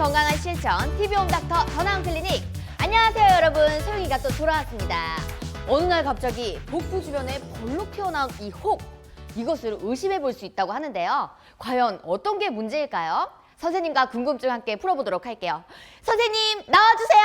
건강한 실천 TV홈닥터 전화원클리닉. 안녕하세요 여러분, 소영이가 또 돌아왔습니다. 어느 날 갑자기 복부 주변에 볼록 튀어나온 이 혹, 이것을 의심해 볼 수 있다고 하는데요. 과연 어떤 게 문제일까요? 선생님과 궁금증 함께 풀어보도록 할게요. 선생님 나와주세요.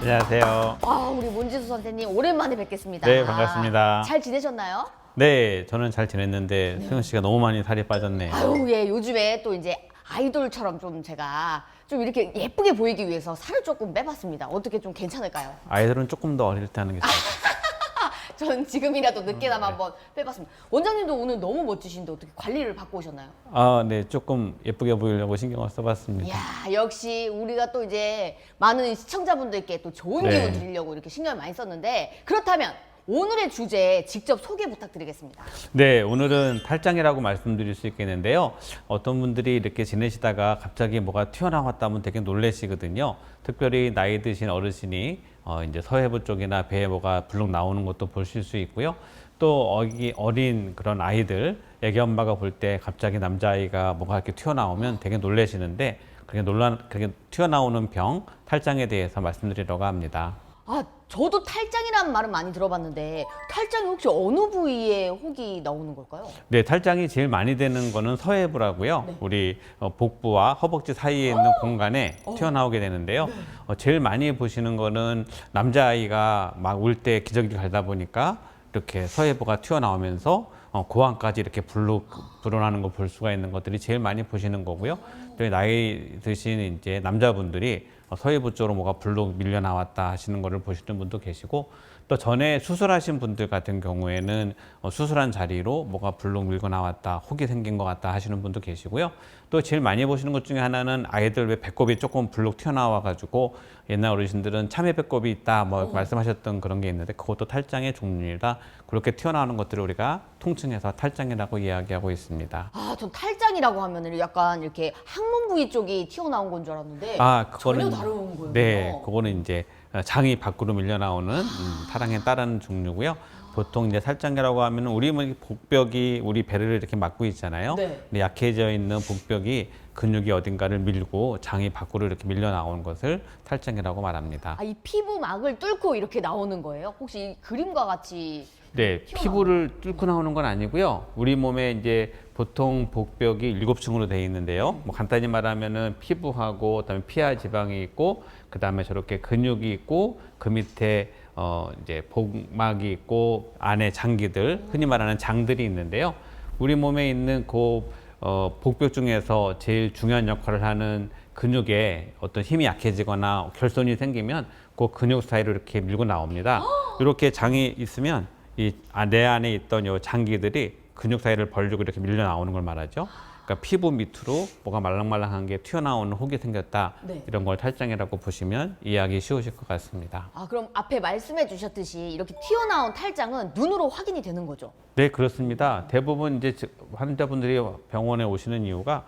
안녕하세요. 우리 문지수 선생님 오랜만에 뵙겠습니다. 네, 반갑습니다. 잘 지내셨나요? 네, 저는 잘 지냈는데 수영 씨가 너무 많이 살이 빠졌네요. 예, 요즘에 또 이제 아이돌처럼 좀 제가 좀 이렇게 예쁘게 보이기 위해서 살을 조금 빼봤습니다. 어떻게 좀 괜찮을까요? 아이들은 조금 더 어릴 때 하는 게 좋아요. 전 지금이라도 늦게나마 한번 빼봤습니다. 원장님도 오늘 너무 멋지신데 어떻게 관리를 받고 오셨나요? 네, 조금 예쁘게 보이려고 신경을 써봤습니다. 이야, 역시 우리가 또 이제 많은 시청자분들께 또 좋은 네. 기운 드리려고 이렇게 신경을 많이 썼는데, 그렇다면 오늘의 주제 직접 소개 부탁드리겠습니다. 네, 오늘은 탈장이라고 말씀드릴 수 있겠는데요. 어떤 분들이 이렇게 지내시다가 갑자기 뭐가 튀어나왔다면 되게 놀라시거든요. 특별히 나이 드신 어르신이 이제 서해부 쪽이나 배에 뭐가 불룩 나오는 것도 보실 수 있고요. 또 어린 그런 아이들, 애기 엄마가 볼 때 갑자기 남자아이가 뭐가 이렇게 튀어나오면 되게 놀라시는데, 그렇게 튀어나오는 병, 탈장에 대해서 말씀드리려고 합니다. 저도 탈장이라는 말은 많이 들어봤는데 탈장이 혹시 어느 부위에 혹이 나오는 걸까요? 네, 탈장이 제일 많이 되는 거는 서해부라고요. 네. 우리 복부와 허벅지 사이에 있는 공간에 튀어나오게 되는데요. 제일 많이 보시는 거는 남자아이가 막 울 때 기저귀를 갈다 보니까 이렇게 서해부가 튀어나오면서 고환까지 이렇게 불어나는 거 볼 수가 있는 것들이 제일 많이 보시는 거고요. 또 나이 드신 이제 남자분들이 서해부 쪽으로 뭐가 불룩 밀려 나왔다 하시는 거를 보시는 분도 계시고, 또 전에 수술하신 분들 같은 경우에는 수술한 자리로 뭐가 불룩 밀고 나왔다, 혹이 생긴 것 같다 하시는 분도 계시고요. 또 제일 많이 보시는 것 중에 하나는 아이들 왜 배꼽이 조금 불룩 튀어나와 가지고 옛날 어르신들은 참외 배꼽이 있다 말씀하셨던 그런 게 있는데, 그것도 탈장의 종류이다. 그렇게 튀어나오는 것들을 우리가 통칭해서 탈장이라고 이야기하고 있습니다. 전 탈장이라고 하면은 약간 이렇게 항문 부위 쪽이 튀어나온 건 줄 알았는데 전혀 다른 거예요. 네, 그거는 이제 장이 밖으로 밀려 나오는 탈항에 따른 종류고요. 보통 이제 탈장이라고 하면 우리 복벽이 우리 배를 이렇게 막고 있잖아요. 네. 근데 약해져 있는 복벽이 근육이 어딘가를 밀고 장이 밖으로 이렇게 밀려 나오는 것을 탈장이라고 말합니다. 이 피부막을 뚫고 이렇게 나오는 거예요? 혹시 이 그림과 같이? 네, 피부를 뚫고 나오는 건 아니고요. 우리 몸에 이제 보통 복벽이 7층으로 되어 있는데요. 뭐 간단히 말하면은 피부하고 그다음에 피하 지방이 있고, 그다음에 저렇게 근육이 있고, 그 밑에 이제 복막이 있고, 안에 장기들, 흔히 말하는 장들이 있는데요. 우리 몸에 있는 그 복벽 중에서 제일 중요한 역할을 하는 근육에 어떤 힘이 약해지거나 결손이 생기면 그 근육 사이로 이렇게 밀고 나옵니다. 이렇게 장이 있으면 내 안에 있던 요 장기들이 근육 사이를 벌리고 이렇게 밀려 나오는 걸 말하죠. 그러니까 피부 밑으로 뭐가 말랑말랑한 게 튀어나오는 혹이 생겼다. 네. 이런 걸 탈장이라고 보시면 이해하기 쉬우실 것 같습니다. 그럼 앞에 말씀해 주셨듯이 이렇게 튀어나온 탈장은 눈으로 확인이 되는 거죠? 네, 그렇습니다. 대부분 이제 환자분들이 병원에 오시는 이유가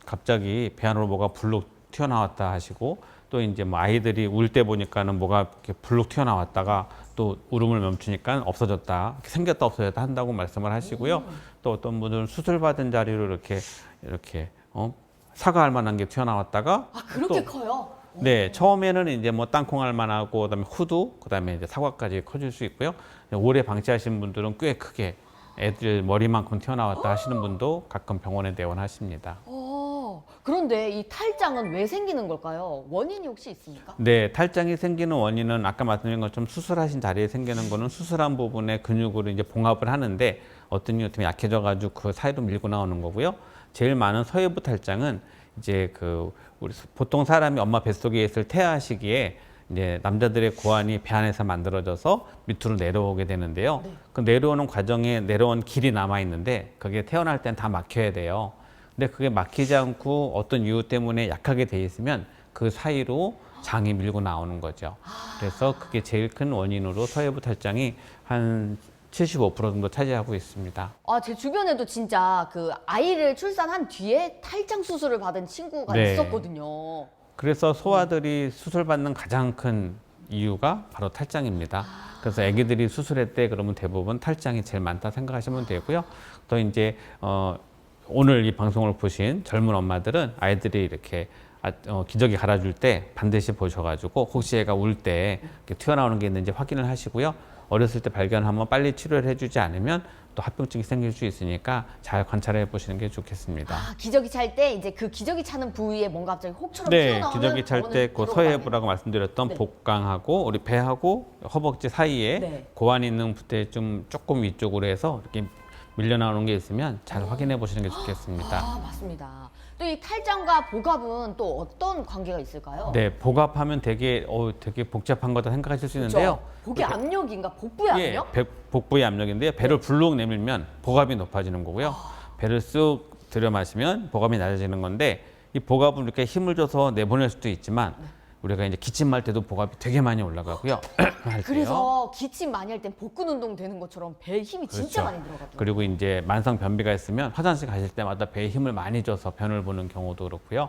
갑자기 배 안으로 뭐가 불룩 튀어나왔다 하시고, 또 이제 뭐 아이들이 울 때 보니까는 뭐가 이렇게 불룩 튀어나왔다가 또 울음을 멈추니까 없어졌다, 생겼다 없어졌다 한다고 말씀을 하시고요. 또 어떤 분들은 수술 받은 자리로 이렇게 사과할 만한 게 튀어나왔다가 그렇게 또, 커요? 네, 처음에는 이제 뭐 땅콩할 만하고, 그다음에 후두, 그다음에 이제 사과까지 커질 수 있고요. 오래 방치하신 분들은 꽤 크게 애들 머리만큼 튀어나왔다 하시는 분도 가끔 병원에 내원하십니다. 그런데 이 탈장은 왜 생기는 걸까요? 원인이 혹시 있습니까? 네, 탈장이 생기는 원인은 아까 말씀드린 것처럼 수술하신 자리에 생기는 거는 수술한 부분의 근육으로 이제 봉합을 하는데, 어떤 이유 때문에 약해져가지고 그 사이로 밀고 나오는 거고요. 제일 많은 서해부 탈장은 이제 우리 보통 사람이 엄마 뱃속에 있을 태아 시기에 이제 남자들의 고환이 배 안에서 만들어져서 밑으로 내려오게 되는데요. 네. 그 내려오는 과정에 내려온 길이 남아 있는데, 그게 태어날 땐 다 막혀야 돼요. 근데 그게 막히지 않고 어떤 이유 때문에 약하게 돼 있으면 그 사이로 장이 밀고 나오는 거죠. 그래서 그게 제일 큰 원인으로 서해부 탈장이 한 75% 정도 차지하고 있습니다. 제 주변에도 진짜 그 아이를 출산한 뒤에 탈장 수술을 받은 친구가 네. 있었거든요. 그래서 소아들이 수술받는 가장 큰 이유가 바로 탈장입니다. 그래서 아기들이 수술할 때 그러면 대부분 탈장이 제일 많다 생각하시면 되고요. 또 이제 오늘 이 방송을 보신 젊은 엄마들은 아이들이 이렇게 기저귀 갈아줄 때 반드시 보셔가지고 혹시 애가 울 때 튀어나오는 게 있는지 확인을 하시고요. 어렸을 때 발견하면 빨리 치료를 해주지 않으면 또 합병증이 생길 수 있으니까 잘 관찰해 보시는 게 좋겠습니다. 아, 기저귀 찰 때 이제 그 기저귀 차는 부위에 뭔가 갑자기 혹처럼 네, 튀어나오면 기저귀 찰 때 그 병원을 서해부라고 말씀드렸던 네. 복강하고 우리 배하고 허벅지 사이에 네. 고환이 있는 부대 좀 조금 위쪽으로 해서 이렇게 밀려 나오는 게 있으면 잘 확인해 보시는 게 좋겠습니다. 아, 맞습니다. 또 이 탈장과 복압은 또 어떤 관계가 있을까요? 네, 복압하면 되게 복잡한 거다 생각하실 수 있는데요. 그렇죠? 복의 압력인가? 복부의 예, 압력? 복부의 압력인데요. 배를 불룩 내밀면 복압이 높아지는 거고요. 배를 쓱 들여 마시면 복압이 낮아지는 건데 이 복압은 이렇게 힘을 줘서 내보낼 수도 있지만 우리가 이제 기침할 때도 복압이 되게 많이 올라가고요. 할 때요. 그래서 기침 많이 할 땐 복근 운동 되는 것처럼 배에 힘이 진짜 그렇죠. 많이 들어가더라고요. 그리고 이제 만성 변비가 있으면 화장실 가실 때마다 배에 힘을 많이 줘서 변을 보는 경우도 그렇고요.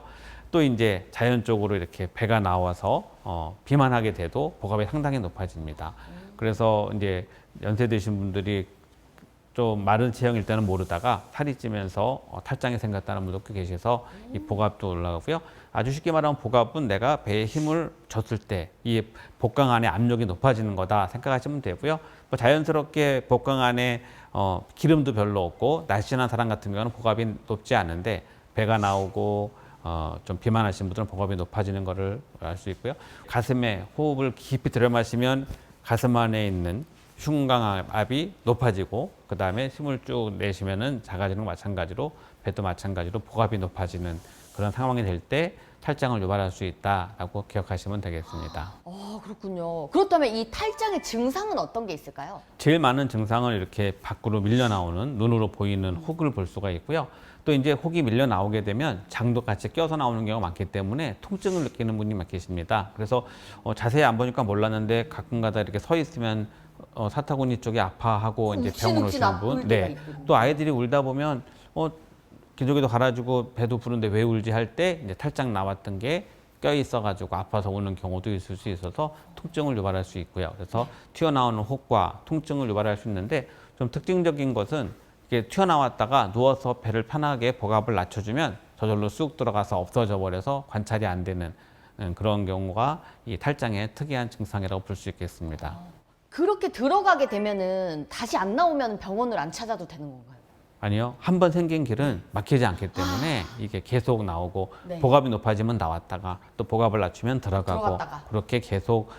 또 이제 자연적으로 이렇게 배가 나와서 비만하게 돼도 복압이 상당히 높아집니다. 그래서 이제 연세 드신 분들이 좀 마른 체형일 때는 모르다가 살이 찌면서 탈장이 생겼다는 분도 꽤 계셔서 이 복압도 올라가고요. 아주 쉽게 말하면 복압은 내가 배에 힘을 줬을 때 이 복강 안에 압력이 높아지는 거다 생각하시면 되고요. 뭐 자연스럽게 복강 안에 기름도 별로 없고 날씬한 사람 같은 경우는 복압이 높지 않은데 배가 나오고 좀 비만하신 분들은 복압이 높아지는 거를 알 수 있고요. 가슴에 호흡을 깊이 들여마시면 가슴 안에 있는 흉곽압이 높아지고 그 다음에 힘을 쭉 내쉬면은 작아지는 거 마찬가지로 배도 마찬가지로 복압이 높아지는 그런 상황이 될 때 탈장을 유발할 수 있다라고 기억하시면 되겠습니다. 아, 그렇군요. 그렇다면 이 탈장의 증상은 어떤 게 있을까요? 제일 많은 증상은 이렇게 밖으로 밀려 나오는 눈으로 보이는 혹을 볼 수가 있고요. 또 이제 혹이 밀려 나오게 되면 장도 같이 껴서 나오는 경우가 많기 때문에 통증을 느끼는 분이 많 계십니다. 그래서 자세히 안 보니까 몰랐는데 가끔가다 이렇게 서 있으면 사타구니 쪽이 아파하고 이제 병원 오시는 분, 네, 또 아이들이 울다 보면 기저귀도 갈아주고 배도 부른데 왜 울지 할 때 이제 탈장 나왔던 게 껴 있어가지고 아파서 우는 경우도 있을 수 있어서 통증을 유발할 수 있고요. 그래서 튀어나오는 혹과 통증을 유발할 수 있는데 좀 특징적인 것은 이게 튀어나왔다가 누워서 배를 편하게 복압을 낮춰주면 저절로 쑥 들어가서 없어져 버려서 관찰이 안 되는 그런 경우가 이 탈장의 특이한 증상이라고 볼 수 있겠습니다. 그렇게 들어가게 되면은 다시 안 나오면 병원을 안 찾아도 되는 건가요? 아니요. 한 번 생긴 길은 막히지 않기 때문에 이게 계속 나오고 네. 복압이 높아지면 나왔다가 또 복압을 낮추면 들어가고 들어갔다가. 그렇게 계속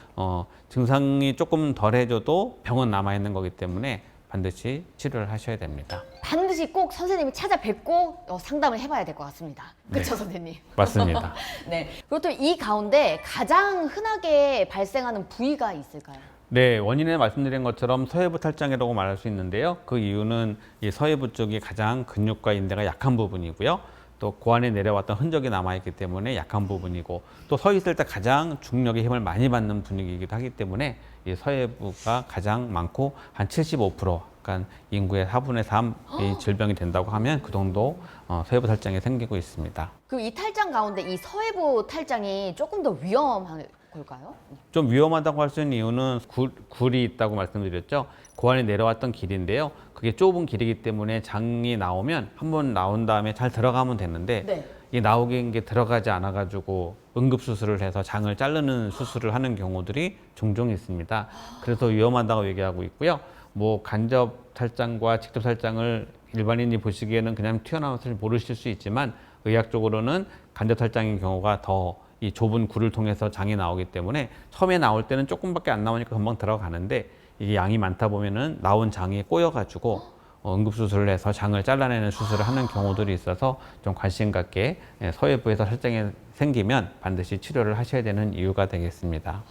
증상이 조금 덜해져도 병은 남아있는 거기 때문에 반드시 치료를 하셔야 됩니다. 반드시 꼭 선생님이 찾아뵙고 상담을 해봐야 될 것 같습니다. 그렇죠, 네. 선생님? 맞습니다. 네. 그렇다면 이 가운데 가장 흔하게 발생하는 부위가 있을까요? 네, 원인에 말씀드린 것처럼 서해부 탈장이라고 말할 수 있는데요. 그 이유는 이 서해부 쪽이 가장 근육과 인대가 약한 부분이고요. 또 고환에 내려왔던 흔적이 남아있기 때문에 약한 부분이고 또 서 있을 때 가장 중력의 힘을 많이 받는 분위기이기도 하기 때문에 이 서해부가 가장 많고 한 75%, 그러니까 인구의 4분의 3이 질병이 된다고 하면 그 정도 서해부 탈장이 생기고 있습니다. 그 이 탈장 가운데 이 서해부 탈장이 조금 더 위험한 걸까요? 좀 위험하다고 할 수 있는 이유는 굴이 있다고 말씀드렸죠. 고환이 내려왔던 길인데요. 그게 좁은 길이기 때문에 장이 나오면 한번 나온 다음에 잘 들어가면 되는데 네. 이 나오긴 게 들어가지 않아 가지고 응급 수술을 해서 장을 자르는 수술을 하는 경우들이 종종 있습니다. 그래서 위험하다고 얘기하고 있고요. 뭐 간접 탈장과 직접 탈장을 일반인이 보시기에는 그냥 튀어나와서 모르실 수 있지만 의학적으로는 간접 탈장인 경우가 더 이 좁은 굴을 통해서 장이 나오기 때문에 처음에 나올 때는 조금밖에 안 나오니까 금방 들어가는데 이게 양이 많다 보면은 나온 장이 꼬여가지고 응급수술을 해서 장을 잘라내는 수술을 하는 경우들이 있어서 좀 관심 갖게 서해부에서 탈장이 생기면 반드시 치료를 하셔야 되는 이유가 되겠습니다.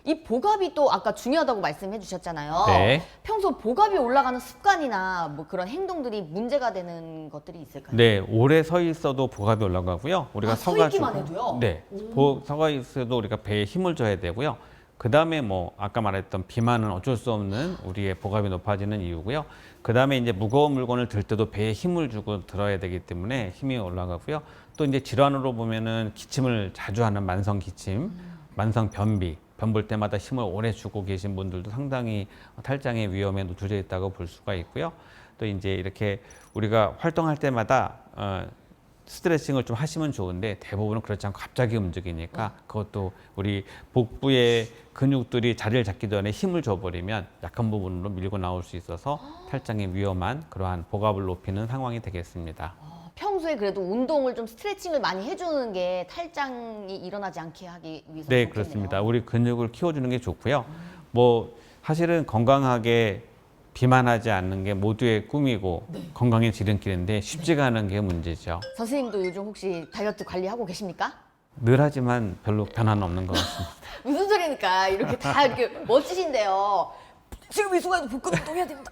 이 복압이 또 아까 중요하다고 말씀해 주셨잖아요. 네. 평소 복압이 올라가는 습관이나 뭐 그런 행동들이 문제가 되는 것들이 있을까요? 네, 오래 서 있어도 복압이 올라가고요. 우리가 서 있기만 해도요? 네, 서 있어도 우리가 배에 힘을 줘야 되고요. 그 다음에 뭐 아까 말했던 비만은 어쩔 수 없는 우리의 복압이 높아지는 이유고요. 그 다음에 이제 무거운 물건을 들 때도 배에 힘을 주고 들어야 되기 때문에 힘이 올라가고요. 또 이제 질환으로 보면은 기침을 자주 하는 만성 기침, 만성 변비, 변볼 때마다 힘을 오래 주고 계신 분들도 상당히 탈장의 위험에 노출되어 있다고 볼 수가 있고요. 또 이제 이렇게 우리가 활동할 때마다 스트레칭을 좀 하시면 좋은데 대부분은 그렇지 않고 갑자기 움직이니까 그것도 우리 복부의 근육들이 자리를 잡기 전에 힘을 줘버리면 약한 부분으로 밀고 나올 수 있어서 탈장에 위험한 그러한 복압을 높이는 상황이 되겠습니다. 평소에 그래도 운동을 좀 스트레칭을 많이 해주는 게 탈장이 일어나지 않게 하기 위해서 네, 좋겠네요. 그렇습니다. 우리 근육을 키워주는 게 좋고요. 뭐 사실은 건강하게 비만하지 않는 게 모두의 꿈이고 건강의 지름길인데 쉽지가 않은 게 문제죠. 선생님도 요즘 혹시 다이어트 관리하고 계십니까? 늘 하지만 별로 변화는 없는 것 같습니다. 무슨 소리니까 이렇게 다 이렇게 멋지신데요. 지금 이 순간에도 복근 운동해야 됩니다.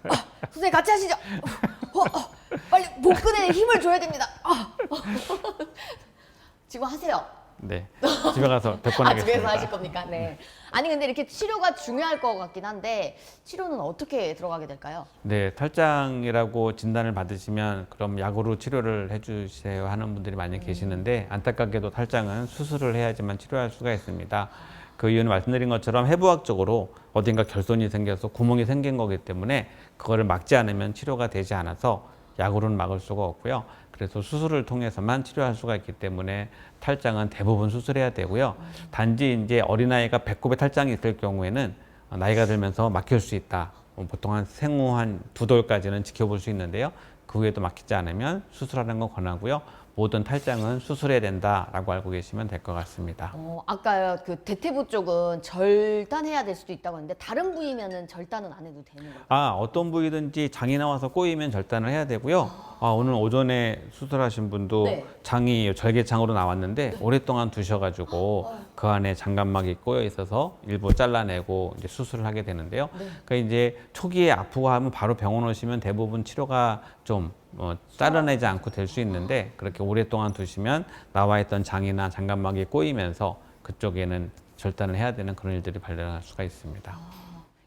선생님 같이 하시죠. 빨리 복근에 힘을 줘야 됩니다. 지금 하세요. 네, 집에 가서 100번 하겠습니다. 집에서 하실 겁니까? 네. 아니 근데 이렇게 치료가 중요할 것 같긴 한데 치료는 어떻게 들어가게 될까요? 네, 탈장이라고 진단을 받으시면 그럼 약으로 치료를 해주세요 하는 분들이 많이 계시는데 안타깝게도 탈장은 수술을 해야지만 치료할 수가 있습니다. 그 이유는 말씀드린 것처럼 해부학적으로 어딘가 결손이 생겨서 구멍이 생긴 거기 때문에 그거를 막지 않으면 치료가 되지 않아서 약으로는 막을 수가 없고요. 그래서 수술을 통해서만 치료할 수가 있기 때문에 탈장은 대부분 수술해야 되고요. 단지 이제 어린아이가 배꼽에 탈장이 있을 경우에는 나이가 들면서 막힐 수 있다. 보통 한 생후 한 2돌까지는 지켜볼 수 있는데요. 그 후에도 막히지 않으면 수술하는 거 권하고요. 모든 탈장은 수술해야 된다라고 알고 계시면 될 것 같습니다. 아까 그 대퇴부 쪽은 절단해야 될 수도 있다고 했는데 다른 부위면은 절단은 안 해도 되는 거예요? 어떤 부위든지 장이 나와서 꼬이면 절단을 해야 되고요. 오늘 오전에 수술하신 분도 네. 장이 절개장으로 나왔는데 오랫동안 두셔가지고 그 안에 장갑막이 꼬여 있어서 일부 잘라내고 이제 수술을 하게 되는데요. 그러니까 이제 초기에 아프고 하면 바로 병원 오시면 대부분 치료가 좀 잘라내지 않고 될 수 있는데 그렇게 오랫동안 두시면 나와 있던 장이나 장갑막이 꼬이면서 그쪽에는 절단을 해야 되는 그런 일들이 발생할 수가 있습니다.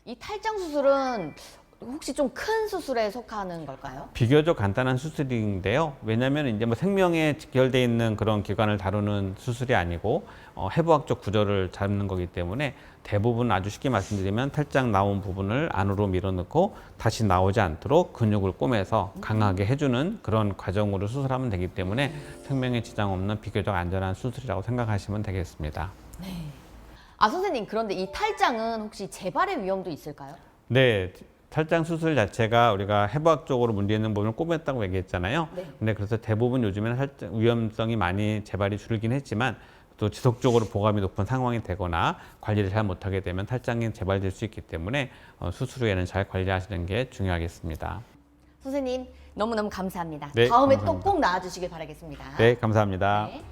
이 탈장 수술은 혹시 좀 큰 수술에 속하는 걸까요? 비교적 간단한 수술인데요. 왜냐하면 이제 뭐 생명에 직결돼 있는 그런 기관을 다루는 수술이 아니고 해부학적 구조를 잡는 거기 때문에 대부분 아주 쉽게 말씀드리면 탈장 나온 부분을 안으로 밀어넣고 다시 나오지 않도록 근육을 꼬매서 강하게 해주는 그런 과정으로 수술하면 되기 때문에 생명에 지장 없는 비교적 안전한 수술이라고 생각하시면 되겠습니다. 선생님 그런데 이 탈장은 혹시 재발의 위험도 있을까요? 네. 탈장 수술 자체가 우리가 해부학적으로 문제 있는 부분을 꼬맸다고 얘기했잖아요. 네. 근데 그래서 대부분 요즘에는 탈장 위험성이 많이 재발이 줄긴 했지만 또 지속적으로 복압이 높은 상황이 되거나 관리를 잘 못하게 되면 탈장이 재발될 수 있기 때문에 수술 후에는 잘 관리하시는 게 중요하겠습니다. 선생님 너무너무 감사합니다. 네, 다음에 감사합니다. 또 꼭 나와주시길 바라겠습니다. 네, 감사합니다. 네.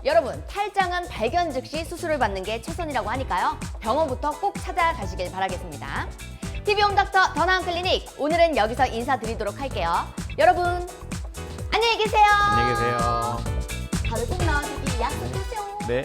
여러분 탈장은 발견 즉시 수술을 받는 게 최선이라고 하니까요. 병원부터 꼭 찾아가시길 바라겠습니다. TV홈 닥터 더 나은 클리닉 오늘은 여기서 인사드리도록 할게요. 여러분 안녕히 계세요. 안녕히 계세요. 다음에 꼭 나와주기 약속하세요. 네.